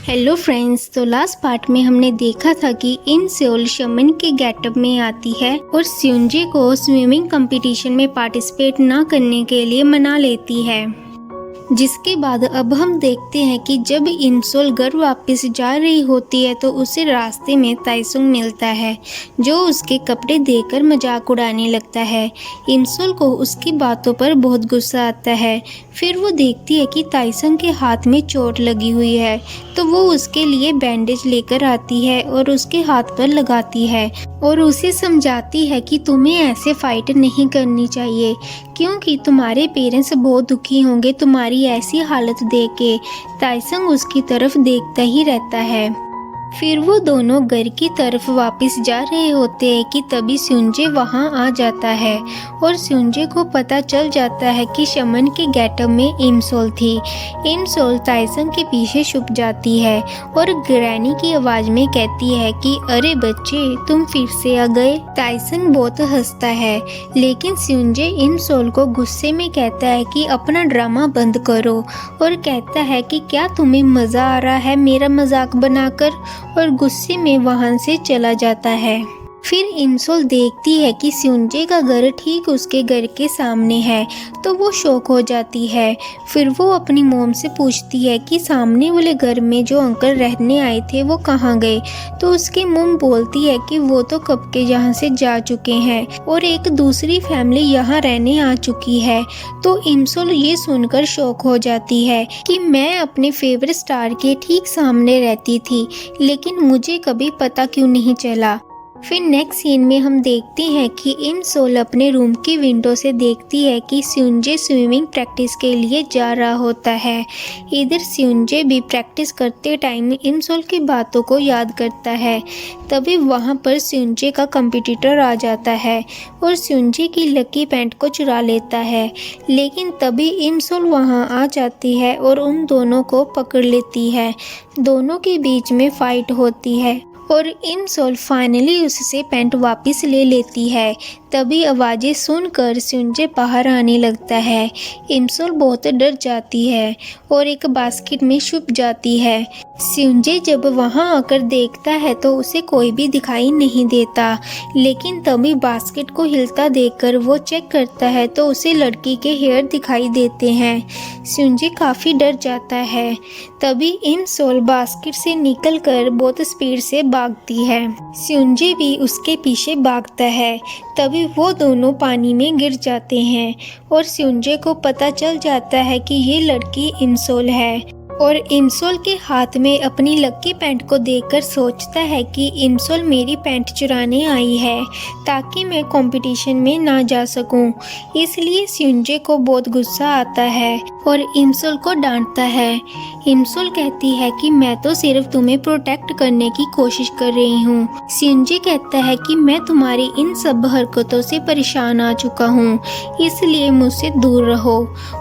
Hello friends, तो last part में हमने देखा था कि इन सेओल शमन के गेटअप में आती है और स्यूनजे को स्विमिंग कंपटीशन में पार्टिसिपेट ना करने के लिए मना लेती है। जिसके बाद अब हम देखते हैं कि जब इंसोल घर वापस जा रही होती है तो उसे रास्ते में ताइसुंग मिलता है, जो उसके कपड़े देखकर मजाक उड़ाने लगता है। इंसोल को उसकी बातों पर बहुत गुस्सा आता है। फिर वो देखती है कि ताइसुंग के हाथ में चोट लगी हुई है, तो वो उसके लिए बैंडेज लेकर आती है और उसके हाथ पर लगाती है और उसे समझाती है कि तुम्हें ऐसे फाइट नहीं करनी चाहिए, क्योंकि तुम्हारे पेरेंट्स बहुत दुखी होंगे तुम्हारी ऐसी हालत देख के। ताइसुंग उसकी तरफ देखता ही रहता है। फिर वो दोनों घर की तरफ वापस जा रहे होते हैं कि तभी स्यूनजे वहां आ जाता है और स्यूनजे को पता चल जाता है कि शमन के गेटअप में इमसोल थी। इमसोल ताइसुंग के पीछे छुप जाती है और ग्रैनी की आवाज में कहती है कि अरे बच्चे, तुम फिर से आ गए। ताइसुंग बहुत हंसता है, लेकिन स्यूनजे इमसोल को गुस्से में कहता है कि अपना ड्रामा बंद करो और कहता है कि क्या तुम्हें मजा आ रहा है मेरा मजाक बनाकर, और गुस्से में वहां से चला जाता है। फिर इमसोल देखती है कि स्यूनजे का घर ठीक उसके घर के सामने है, तो वो शॉक हो जाती है। फिर वो अपनी मॉम से पूछती है कि सामने वाले घर में जो अंकल रहने आए थे वो कहाँ गए, तो उसकी मॉम बोलती है कि वो तो कब के यहाँ से जा चुके हैं और एक दूसरी फैमिली यहाँ रहने आ चुकी है। तो इमसोल ये सुनकर शॉक हो जाती है कि मैं अपने फेवरेट स्टार के ठीक सामने रहती थी, लेकिन मुझे कभी पता क्यों नहीं चला। फिर नेक्स्ट सीन में हम देखते हैं कि इमसोल अपने रूम की विंडो से देखती है कि स्यूनजे स्विमिंग प्रैक्टिस के लिए जा रहा होता है। इधर स्यूनजे भी प्रैक्टिस करते टाइम इमसोल की बातों को याद करता है। तभी वहां पर स्यूनजे का कंपटीटर आ जाता है और स्यूनजे की लकी पैंट को चुरा लेता है, लेकिन तभी इमसोल वहां आ जाती है और उन दोनों को पकड़ लेती है। दोनों के बीच में फाइट होती है और इमसोल फाइनली उससे पैंट वापस ले लेती है। तभी आवाज़ें सुनकर स्यूनजे बाहर आने लगता है। इमसोल बहुत डर जाती है और एक बास्केट में छुप जाती है। स्यूनजे जब वहां आकर देखता है तो उसे कोई भी दिखाई नहीं देता, लेकिन तभी बास्केट को हिलता देखकर वो चेक करता है तो उसे लड़की के हेयर दिखाई देते हैं। स्यूनजे काफ़ी डर जाता है। तभी इमसोल बास्केट से निकलकर बहुत स्पीड से भागती है। स्यूनजे भी उसके पीछे भागता है। तभी वो दोनों पानी में गिर जाते हैं और स्यूनजे को पता चल जाता है कि ये लड़की इमसोल है और इमसोल के हाथ में अपनी लकी पैंट को देखकर सोचता है कि इमसोल मेरी पैंट चुराने आई है ताकि मैं कंपटीशन में ना जा सकूं। इसलिए स्यूनजे को बहुत गुस्सा आता है और इमसोल को डांटता है। इमसोल कहती है कि मैं तो सिर्फ तुम्हें प्रोटेक्ट करने की कोशिश कर रही हूँ। स्यूनजे कहता है कि मैं तुम्हारी इन सब हरकतों से परेशान आ चुका हूँ, इसलिए मुझसे दूर रहो,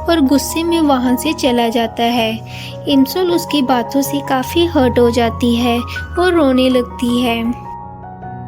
और गुस्से में वहाँ से चला जाता है। इमसोल उसकी बातों से काफ़ी हर्ट हो जाती है और रोने लगती है।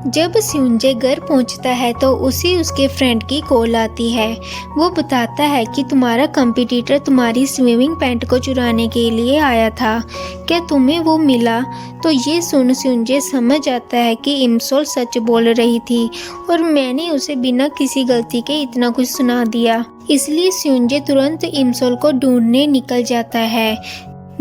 जब स्यूनजे घर पहुंचता है तो उसे उसके फ्रेंड की कॉल आती है। वो बताता है कि तुम्हारा कंपटीटर तुम्हारी स्विमिंग पैंट को चुराने के लिए आया था, क्या तुम्हें वो मिला? तो ये सुन स्यूनजे समझ आता है कि इमसोल सच बोल रही थी और मैंने उसे बिना किसी गलती के इतना कुछ सुना दिया। इसलिए स्यूनजे तुरंत इमसोल को ढूंढने निकल जाता है।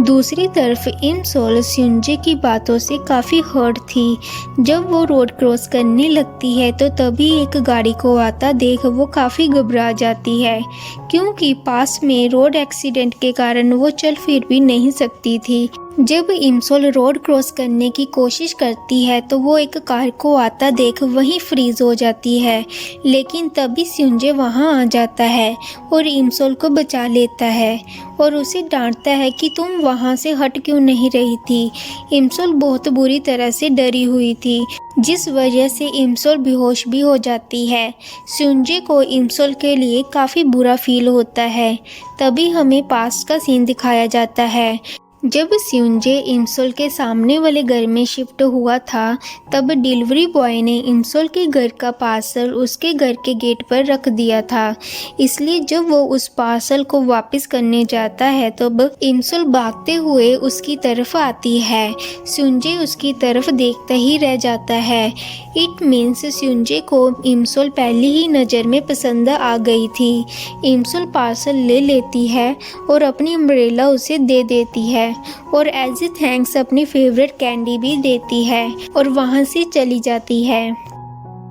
दूसरी तरफ इमसोल स्यूनजे की बातों से काफ़ी हर्ट थी। जब वो रोड क्रॉस करने लगती है तो तभी एक गाड़ी को आता देख वो काफ़ी घबरा जाती है, क्योंकि पास में रोड एक्सीडेंट के कारण वो चल फिर भी नहीं सकती थी। जब इमसोल रोड क्रॉस करने की कोशिश करती है तो वो एक कार को आता देख वहीं फ्रीज हो जाती है, लेकिन तभी स्यूनजे वहां आ जाता है और इमसोल को बचा लेता है और उसे डांटता है कि तुम वहां से हट क्यों नहीं रही थी। इमसोल बहुत बुरी तरह से डरी हुई थी, जिस वजह से इमसोल बेहोश भी हो जाती है। स्यूनजे को इमसोल के लिए काफ़ी बुरा फील होता है। तभी हमें पास्ट का सीन दिखाया जाता है। जब स्यूंजे इंसोल के सामने वाले घर में शिफ्ट हुआ था तब डिलीवरी बॉय ने इंसोल के घर का पार्सल उसके घर के गेट पर रख दिया था। इसलिए जब वो उस पार्सल को वापस करने जाता है तब इंसोल भागते हुए उसकी तरफ आती है। स्यूंजे उसकी तरफ देखता ही रह जाता है। इट मीन्स स्यूंजे को इंसोल पहली ही नज़र में पसंद आ गई थी। इंसोल पार्सल ले लेती है और अपनी अम्ब्रेला उसे दे देती है और एज ए थैंक्स अपनी फेवरेट कैंडी भी देती है और वहाँ से चली जाती है।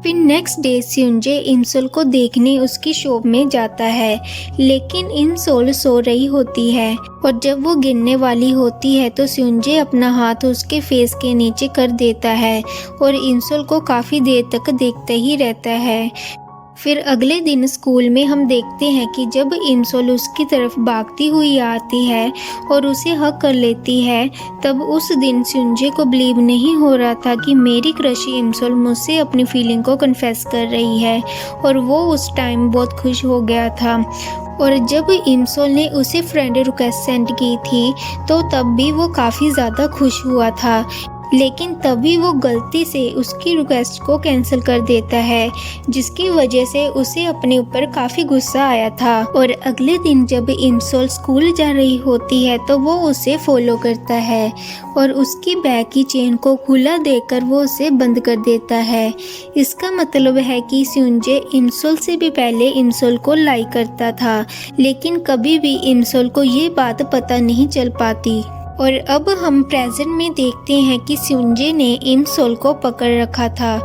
फिर नेक्स्ट डे स्यूंजे इंसोल को देखने उसकी शॉप में जाता है, लेकिन इंसोल सो रही होती है और जब वो गिरने वाली होती है तो स्यूंजे अपना हाथ उसके फेस के नीचे कर देता है और इंसोल को काफ़ी देर तक देखता ही रहता है। फिर अगले दिन स्कूल में हम देखते हैं कि जब इंसोल उसकी तरफ भागती हुई आती है और उसे हक कर लेती है तब उस दिन स्यूंजे को बिलीव नहीं हो रहा था कि मेरी क्रश इंसोल मुझसे अपनी फीलिंग को कन्फेस कर रही है और वो उस टाइम बहुत खुश हो गया था। और जब इंसोल ने उसे फ्रेंड रिक्वेस्ट सेंड की थी तो तब भी वो काफ़ी ज़्यादा खुश हुआ था, लेकिन तभी वो गलती से उसकी रिक्वेस्ट को कैंसिल कर देता है, जिसकी वजह से उसे अपने ऊपर काफ़ी गुस्सा आया था। और अगले दिन जब इंसोल स्कूल जा रही होती है तो वो उसे फॉलो करता है और उसकी बैग की चेन को खुला देखकर वो उसे बंद कर देता है। इसका मतलब है कि स्यूंजे इंसोल से भी पहले इंसोल को लाइक करता था, लेकिन कभी भी इंसोल को ये बात पता नहीं चल पाती। और अब हम प्रेजेंट में देखते हैं कि स्यूंजे ने इंसोल को पकड़ रखा था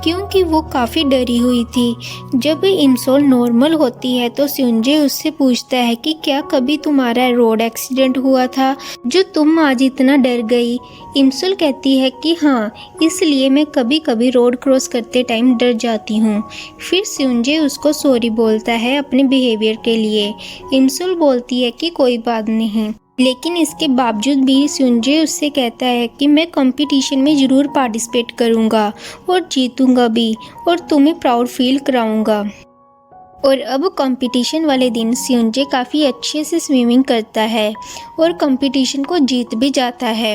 क्योंकि वो काफ़ी डरी हुई थी। जब इंसोल नॉर्मल होती है तो स्यूंजे उससे पूछता है कि क्या कभी तुम्हारा रोड एक्सीडेंट हुआ था जो तुम आज इतना डर गई। इंसोल कहती है कि हाँ, इसलिए मैं कभी कभी रोड क्रॉस करते टाइम डर जाती हूँ। फिर स्यूंजे उसको सॉरी बोलता है अपने बिहेवियर के लिए। इंसोल बोलती है कि कोई बात नहीं, लेकिन इसके बावजूद भी स्यूंजे उससे कहता है कि मैं कंपटीशन में ज़रूर पार्टिसिपेट करूँगा और जीतूँगा भी और तुम्हें प्राउड फील कराऊँगा। और अब कंपटीशन वाले दिन स्यूंजे काफ़ी अच्छे से स्विमिंग करता है और कंपटीशन को जीत भी जाता है।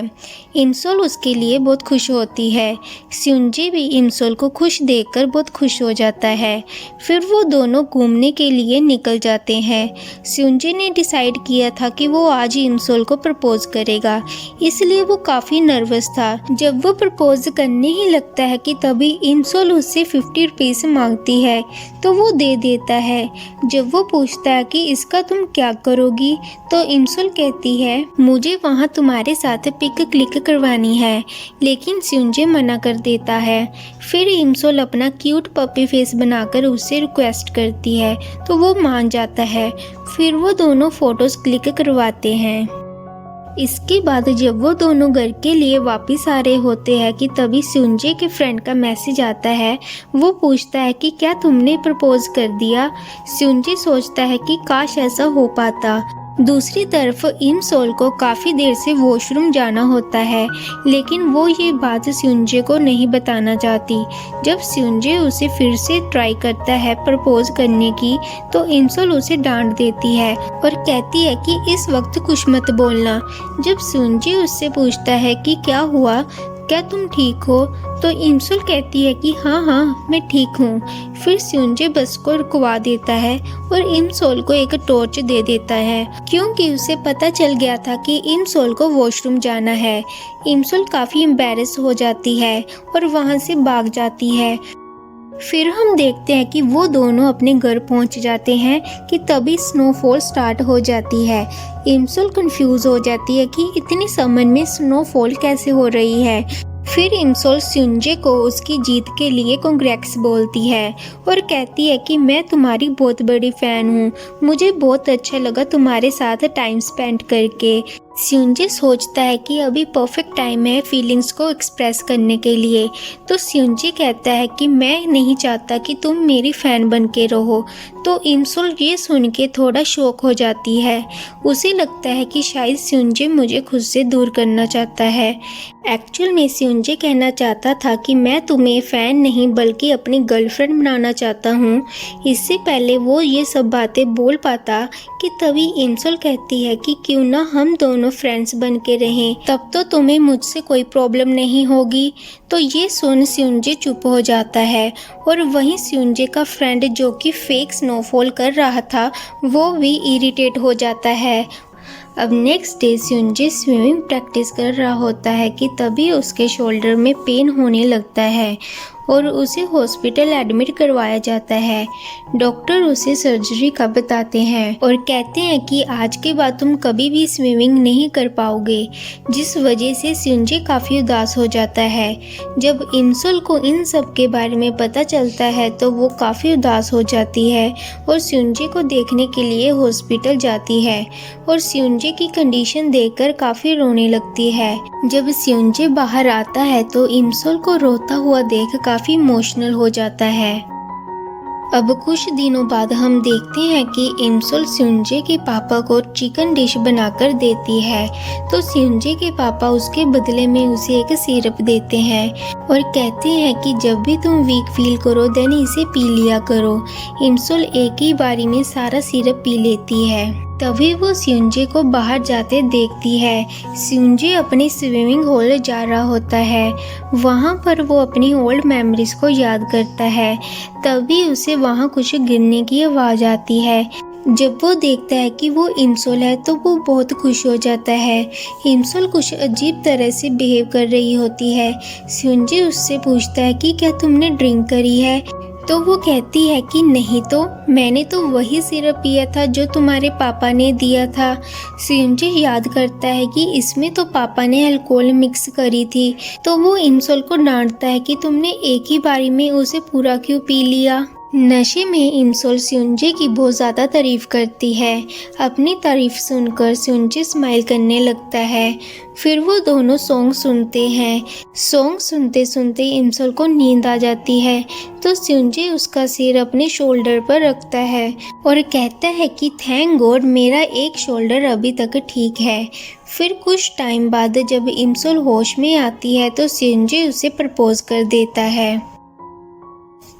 इंसोल उसके लिए बहुत खुश होती है। स्यूंजे भी इंसोल को खुश देखकर बहुत खुश हो जाता है। फिर वो दोनों घूमने के लिए निकल जाते हैं। स्यूंजे ने डिसाइड किया था कि वो आज ही इंसोल को प्रपोज करेगा, इसलिए वो काफ़ी नर्वस था। जब वो प्रपोज करने ही लगता है कि तभी इंसोल उससे 50 रुपीज़ मांगती है तो वो दे देता है। जब वो पूछता है कि इसका तुम क्या करोगी तो इंसोल कहती है मुझे वहाँ तुम्हारे साथ पिक क्लिक करवानी है, लेकिन स्यूंजे मना कर देता है। फिर इंसोल अपना क्यूट पपी फेस बनाकर उससे रिक्वेस्ट करती है तो वो मान जाता है। फिर वो दोनों फोटोज क्लिक करवाते हैं। इसके बाद जब वो दोनों घर के लिए वापस आ रहे होते हैं कि तभी स्यूंजे के फ्रेंड का मैसेज आता है। वो पूछता है कि क्या तुमने प्रपोज कर दिया। स्यूंजे सोचता है कि काश ऐसा हो पाता। दूसरी तरफ इंसोल को काफ़ी देर से वॉशरूम जाना होता है, लेकिन वो ये बात स्यूंजे को नहीं बताना चाहती। जब स्यूंजे उसे फिर से ट्राई करता है प्रपोज करने की तो इंसोल उसे डांट देती है और कहती है कि इस वक्त कुछ मत बोलना। जब स्यूंजे उससे पूछता है कि क्या हुआ, क्या तुम ठीक हो, तो इंसोल कहती है कि हाँ हाँ मैं ठीक हूँ। फिर स्यूंजे बस को रुकवा देता है और इंसोल को एक टॉर्च दे देता है क्योंकि उसे पता चल गया था कि इंसोल को वॉशरूम जाना है। इंसोल काफ़ी एम्बैरेस हो जाती है और वहाँ से भाग जाती है। फिर हम देखते हैं कि वो दोनों अपने घर पहुंच जाते हैं कि तभी स्नोफॉल स्टार्ट हो जाती है। इंसोल कंफ्यूज हो जाती है कि इतनी समर में स्नोफॉल कैसे हो रही है। फिर इंसोल स्यूंजे को उसकी जीत के लिए कांग्रेट्स बोलती है और कहती है कि मैं तुम्हारी बहुत बड़ी फ़ैन हूँ, मुझे बहुत अच्छा लगा तुम्हारे साथ टाइम स्पेंड करके। स्यूंजे सोचता है कि अभी परफेक्ट टाइम है फीलिंग्स को एक्सप्रेस करने के लिए, तो स्यूंजे कहता है कि मैं नहीं चाहता कि तुम मेरी फ़ैन बन के रहो। तो इंसोल ये सुन के थोड़ा शॉक हो जाती है। उसे लगता है कि शायद स्यूंजे मुझे खुद से दूर करना चाहता है। एक्चुअल में स्यूंजे कहना चाहता था कि मैं तुम्हें फ़ैन नहीं बल्कि अपनी गर्लफ्रेंड बनाना चाहता हूँ। इससे पहले वो ये सब बातें बोल पाता कि तभी इंसोल कहती है कि क्यों ना हम दोनों दोनों फ्रेंड्स बन के रहें, तब तो तुम्हें मुझसे कोई प्रॉब्लम नहीं होगी। तो ये सुन स्योंजे चुप हो जाता है और वहीं स्योंजे का फ्रेंड जो कि फेक स्नोफॉल कर रहा था वो भी इरिटेट हो जाता है। अब नेक्स्ट डे स्योंजे स्विमिंग प्रैक्टिस कर रहा होता है कि तभी उसके शोल्डर में पेन होने लगता है और उसे हॉस्पिटल एडमिट करवाया जाता है। डॉक्टर उसे सर्जरी का बताते हैं और कहते हैं कि आज के बाद तुम कभी भी स्विमिंग नहीं कर पाओगे, जिस वजह से स्योंजे काफ़ी उदास हो जाता है। जब इमसोल को इन सब के बारे में पता चलता है तो वो काफ़ी उदास हो जाती है और स्योंजे को देखने के लिए हॉस्पिटल जाती है और स्योंजे की कंडीशन देखकर काफ़ी रोने लगती है। जब स्योंजे बाहर आता है तो इमसोल को रोता हुआ देख काफ़ी इमोशनल हो जाता है। अब कुछ दिनों बाद हम देखते हैं कि इमसोल स्योंजे के पापा को चिकन डिश बनाकर देती है, तो स्योंजे के पापा उसके बदले में उसे एक सिरप देते हैं और कहते हैं कि जब भी तुम वीक फील करो देन इसे पी लिया करो। इमसोल एक ही बारी में सारा सिरप पी लेती है। तभी वो स्योंजे को बाहर जाते देखती है। स्योंजे अपनी स्विमिंग हॉल जा रहा होता है। वहाँ पर वो अपनी ओल्ड मेमोरीज को याद करता है। तभी उसे वहाँ कुछ गिरने की आवाज़ आती है। जब वो देखता है कि वो इमसोल है तो वो बहुत खुश हो जाता है। इमसोल कुछ अजीब तरह से बिहेव कर रही होती है। स्योंजे उससे पूछता है कि क्या तुमने ड्रिंक करी है, तो वो कहती है कि नहीं, तो मैंने तो वही सिरप पिया था जो तुम्हारे पापा ने दिया था। स्योंजे याद करता है कि इसमें तो पापा ने अल्कोहल मिक्स करी थी, तो वो इमसोल को डांटता है कि तुमने एक ही बारी में उसे पूरा क्यों पी लिया। नशे में इमसोल स्योंजे की बहुत ज़्यादा तारीफ करती है। अपनी तारीफ सुनकर स्योंजे स्माइल करने लगता है। फिर वो दोनों सॉन्ग सुनते हैं। सॉन्ग सुनते सुनते इमसोल को नींद आ जाती है, तो स्योंजे उसका सिर अपने शोल्डर पर रखता है और कहता है कि थैंक गॉड मेरा एक शोल्डर अभी तक ठीक है। फिर कुछ टाइम बाद जब इमसोल होश में आती है तो स्योंजे उसे प्रपोज कर देता है।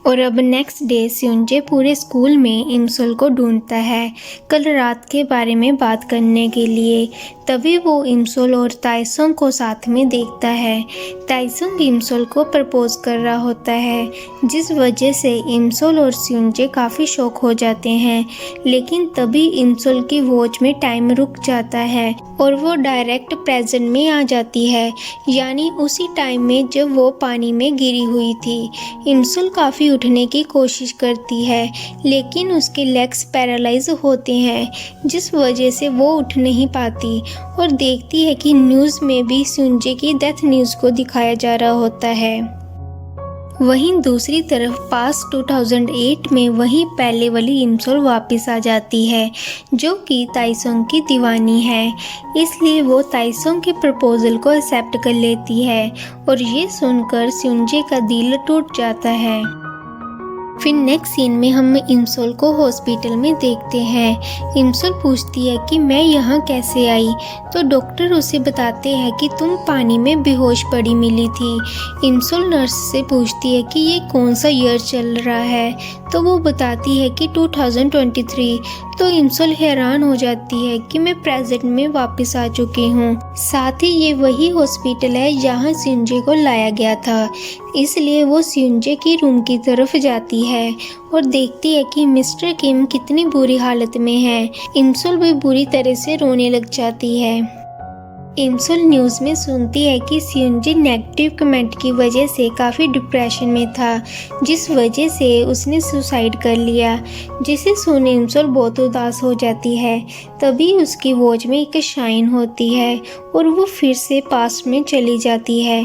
और अब नेक्स्ट डे स्योंजे पूरे स्कूल में इमसोल को ढूंढता है कल रात के बारे में बात करने के लिए। तभी वो इमसोल और ताइसोंग को साथ में देखता है। ताइसोंग इमसोल को प्रपोज कर रहा होता है, जिस वजह से इमसोल और स्योंजे काफ़ी शॉक हो जाते हैं। लेकिन तभी इमसोल की वॉच में टाइम रुक जाता है और वो डायरेक्ट प्रेजेंट में आ जाती है, यानी उसी टाइम में जब वो पानी में गिरी हुई थी। इमसोल काफ़ी उठने की कोशिश करती है, लेकिन उसके लेग्स पैरालाइज होते हैं, जिस वजह से वो उठ नहीं पाती और देखती है कि न्यूज़ में भी स्योंजे की डेथ न्यूज़ को दिखाया जा रहा होता है। वहीं दूसरी तरफ पास 2008 में वहीं पहले वाली इमसोल वापस आ जाती है, जो कि ताइसोंग की दीवानी है। इसलिए वो ताइसोंग के प्रपोजल को एक्सेप्ट कर लेती है और ये सुनकर स्योंजे का दिल टूट जाता है। फिर नेक्स्ट सीन में हम इमसोल को हॉस्पिटल में देखते हैं। इमसोल पूछती है कि मैं यहाँ कैसे आई, तो डॉक्टर उसे बताते हैं कि तुम पानी में बेहोश पड़ी मिली थी। इमसोल नर्स से पूछती है कि ये कौन सा ईयर चल रहा है, तो वो बताती है कि 2023। तो इमसोल हैरान हो जाती है कि मैं प्रेजेंट में वापस आ चुकी हूँ। साथ ही ये वही हॉस्पिटल है जहाँ स्योंजे को लाया गया था। इसलिए वो स्योंजे की रूम की तरफ जाती है और देखती है कि मिस्टर किम कितनी बुरी हालत में है। इमसोल भी बुरी तरह से रोने लग जाती है। इमसोल न्यूज़ में सुनती है कि स्योंजे नेगेटिव कमेंट की वजह से काफ़ी डिप्रेशन में था, जिस वजह से उसने सुसाइड कर लिया, जिसे सुन इमसोल बहुत उदास हो जाती है। तभी उसकी वॉच में एक शाइन होती है और वो फिर से पास्ट में चली जाती है।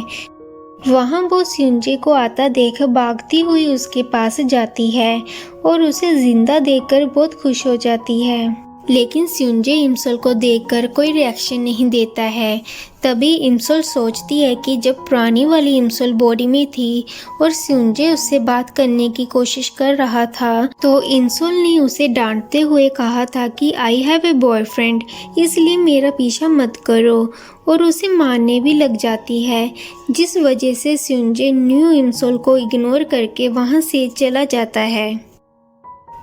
वहाँ वो स्योंजे को आता देख भागती हुई उसके पास जाती है और उसे जिंदा देखकर बहुत खुश हो जाती है। लेकिन स्योंजे इमसोल को देखकर कोई रिएक्शन नहीं देता है। तभी इमसोल सोचती है कि जब पुरानी वाली इमसोल बॉडी में थी और स्योंजे उससे बात करने की कोशिश कर रहा था, तो इमसोल ने उसे डांटते हुए कहा था कि आई हैव ए बॉयफ्रेंड, इसलिए मेरा पीछा मत करो, और उसे मारने भी लग जाती है, जिस वजह से स्योंजे न्यू इमसोल को इग्नोर करके वहाँ से चला जाता है।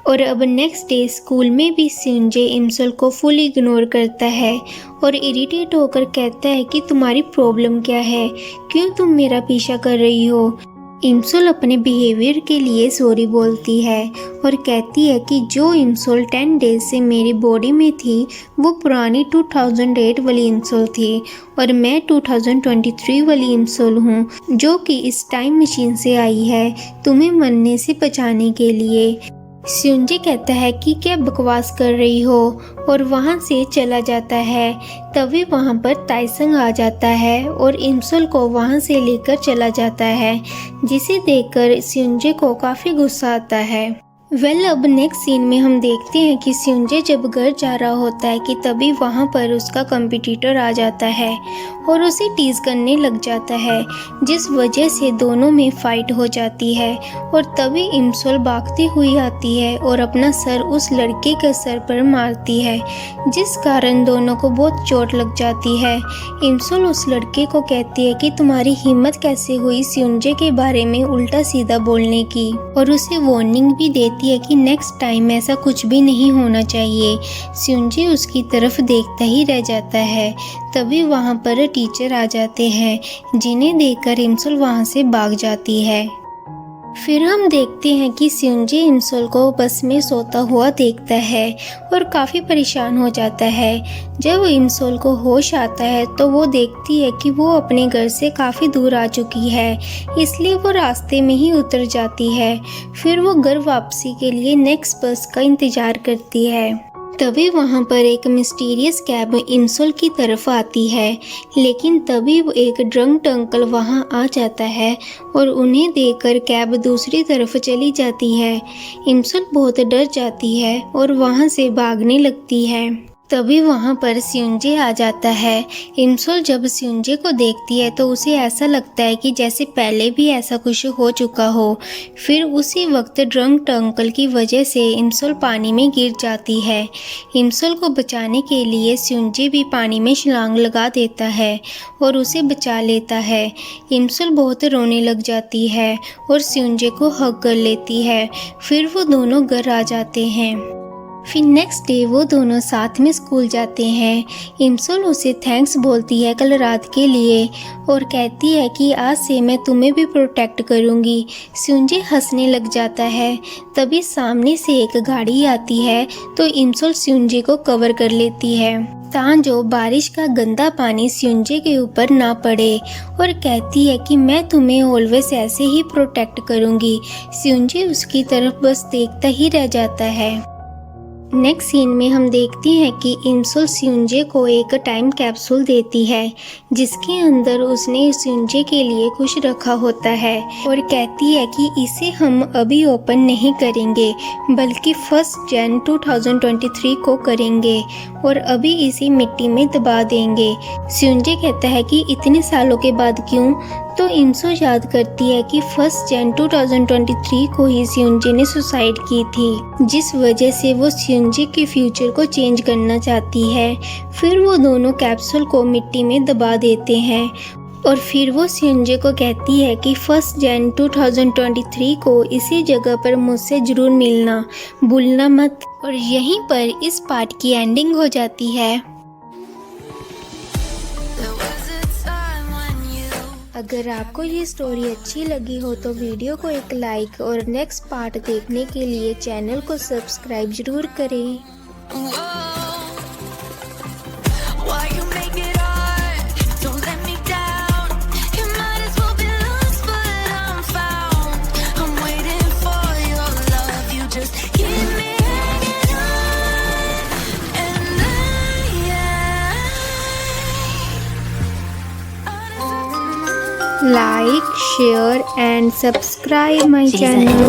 और अब नेक्स्ट डे स्कूल में भी स्यूंजे इमसोल को फुल इग्नोर करता है और इरिटेट होकर कहता है कि तुम्हारी प्रॉब्लम क्या है, क्यों तुम मेरा पीछा कर रही हो। इमसोल अपने बिहेवियर के लिए सॉरी बोलती है और कहती है कि जो इमसोल 10 डेज से मेरी बॉडी में थी वो पुरानी 2008 वाली इमसोल थी और मैं 2023 वाली इमसोल हूँ जो कि इस टाइम मशीन से आई है तुम्हें मरने से बचाने के लिए। स्यूंजे कहता है कि क्या बकवास कर रही हो और वहाँ से चला जाता है। तभी वहाँ पर ताइसंग आ जाता है और इमसोल को वहाँ से लेकर चला जाता है, जिसे देखकर स्यूंजे को काफ़ी गुस्सा आता है। अब नेक्स्ट सीन में हम देखते हैं कि स्यूंजे जब घर जा रहा होता है कि तभी वहाँ पर उसका कंपटीटर आ जाता है और उसे टीज करने लग जाता है, जिस वजह से दोनों में फाइट हो जाती है। और तभी इमसोल भागती हुई आती है और अपना सर उस लड़के के सर पर मारती है, जिस कारण दोनों को बहुत चोट लग जाती है। इमसोल उस लड़के को कहती है कि तुम्हारी हिम्मत कैसे हुई स्यूंजे के बारे में उल्टा सीधा बोलने की, और उसे वार्निंग भी देती है कि नेक्स्ट टाइम ऐसा कुछ भी नहीं होना चाहिए। स्यूंजे उसकी तरफ देखता ही रह जाता है। तभी वहाँ पर टीचर आ जाते हैं, जिन्हें देखकर इमसोल वहाँ से भाग जाती है। फिर हम देखते हैं कि स्यूंजे इमसोल को बस में सोता हुआ देखता है और काफ़ी परेशान हो जाता है। जब इमसोल को होश आता है तो वो देखती है कि वो अपने घर से काफ़ी दूर आ चुकी है, इसलिए वो रास्ते में ही उतर जाती है। फिर वो घर वापसी के लिए नेक्स्ट बस का इंतज़ार करती है। तभी वहाँ पर एक मिस्टीरियस कैब इमसोल की तरफ आती है, लेकिन तभी एक ड्रंक अंकल वहाँ आ जाता है और उन्हें देखकर कैब दूसरी तरफ चली जाती है। इमसोल बहुत डर जाती है और वहाँ से भागने लगती है। तभी वहाँ पर स्यूंजे आ जाता है। इमसोल जब स्यूंजे को देखती है तो उसे ऐसा लगता है कि जैसे पहले भी ऐसा कुछ हो चुका हो। फिर उसी वक्त ड्रंक अंकल की वजह से इमसोल पानी में गिर जाती है। इमसोल को बचाने के लिए स्यूंजे भी पानी में छलांग लगा देता है और उसे बचा लेता है। इमसोल बहुत रोने लग जाती है और स्यूंजे को हग कर लेती है। फिर वो दोनों घर आ जाते हैं। फिर नेक्स्ट डे वो दोनों साथ में स्कूल जाते हैं। इमसोल उसे थैंक्स बोलती है कल रात के लिए और कहती है कि आज से मैं तुम्हें भी प्रोटेक्ट करूँगी। स्यूंजे हंसने लग जाता है। तभी सामने से एक गाड़ी आती है तो इमसोल स्यूंजे को कवर कर लेती है ताकि बारिश का गंदा पानी स्यूंजे के ऊपर ना पड़े, और कहती है कि मैं तुम्हें ऑलवेज ऐसे ही प्रोटेक्ट करूँगी। स्यूंजे उसकी तरफ बस देखता ही रह जाता है। नेक्स्ट सीन में हम देखते हैं कि इमसोल स्यूंजे को एक टाइम कैप्सूल देती है, जिसके अंदर उसने स्यूंजे के लिए कुछ रखा होता है और कहती है कि इसे हम अभी ओपन नहीं करेंगे बल्कि 1 जनवरी 2023 को करेंगे और अभी इसे मिट्टी में दबा देंगे। स्यूंजे कहता है कि इतने सालों के बाद क्यों, तो इमसोल याद करती है कि 1 जनवरी 2023 को ही स्यूंजे ने सुसाइड की थी, जिस वजह से वो स्यूंजे के फ्यूचर को चेंज करना चाहती है। फिर वो दोनों कैप्सूल को मिट्टी में दबा देते हैं और फिर वो स्यूंजे को कहती है कि 1 जनवरी 2023 को इसी जगह पर मुझसे जरूर मिलना, भूलना मत। और यहीं पर इस पार्ट की एंडिंग हो जाती है। अगर आपको ये स्टोरी अच्छी लगी हो तो वीडियो को एक लाइक और नेक्स्ट पार्ट देखने के लिए चैनल को सब्सक्राइब जरूर करें। Like, share and subscribe my channel.